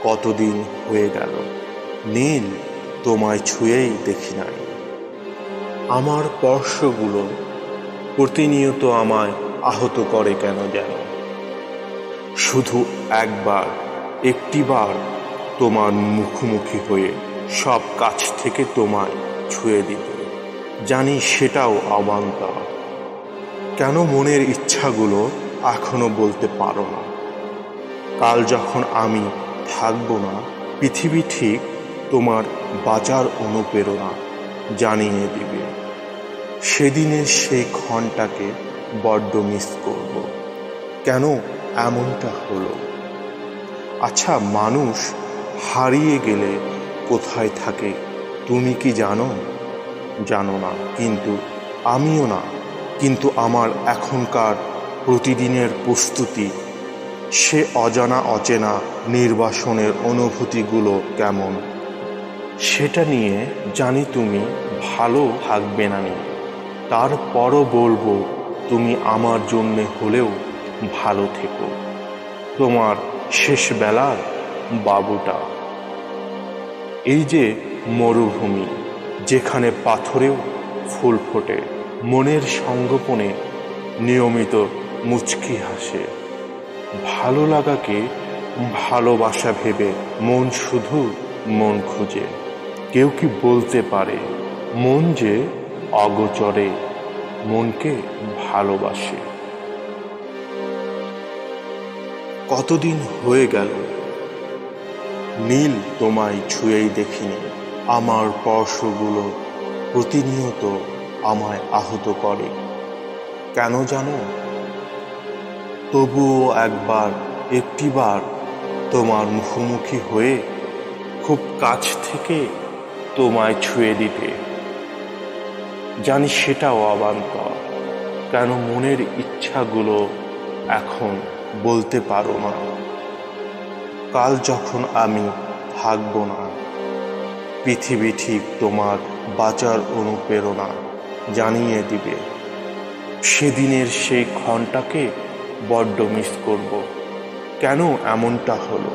কতদিন হয়ে গেল নীল তোমায় ছুঁয়েই দেখি নাই। আমার স্পর্শগুলো প্রতিনিয়ত আমায় আহত করে কেন যেন। শুধু একটিবার তোমার মুখোমুখি হয়ে সব কাছ থেকে তোমায় ছুঁয়ে দিতে, জানি সেটাও অবান্তর। কেন মনের ইচ্ছাগুলো এখনো বলতে পারো না? কাল যখন আমি থাকবো না, পৃথিবী ঠিক তোমার বাঁচার অনুপ্রেরণা জানিয়ে দিবে। সেদিনের সেই ক্ষণটাকে বড্ড মিস করব। কেন এমনটা হলো? আচ্ছা, মানুষ হারিয়ে গেলে কোথায় থাকে তুমি কি জানো? জানো না, কিন্তু আমিও না। কিন্তু আমার এখনকার প্রতিদিনের প্রস্তুতি, সে অজানা অচেনা নির্বাসনের অনুভূতিগুলো কেমন, সেটা নিয়ে জানি তুমি ভালো থাকবে না। তারপরও বলবো, তুমি আমার জন্যে হলেও ভালো থেকো। তোমার শেষ বেলার বাবুটা। এই যে মরুভূমি, যেখানে পাথরেও ফুল ফোটে, মনের সঙ্গোপনে নিয়মিত মুচকি হাসে। ভালো লাগাকে ভালোবাসা ভেবে মন শুধু মন খুঁজে। কেউ কি বলতে পারে মন যে অগোচরে মনকে ভালোবাসে? কতদিন হয়ে গেল নীল তোমায় ছুঁয়েই দেখিনি। আমার স্পর্শগুলো প্রতিনিয়ত আমায় আহত করে কেন জানো? তবুও একটিবার তোমার মুখোমুখি হয়ে খুব কাছ থেকে তোমায় ছুঁয়ে দিতে, জানি সেটাও অবান্তর। কেন মনের ইচ্ছাগুলো এখন বলতে পারো না? কাল যখন আমি থাকবো না, পৃথিবী ঠিক তোমার বাঁচার অনুপ্রেরণা জানিয়ে দিবে। সেদিনের সেই ক্ষণটাকে বড্ড মিস করব। কেন এমনটা হলো?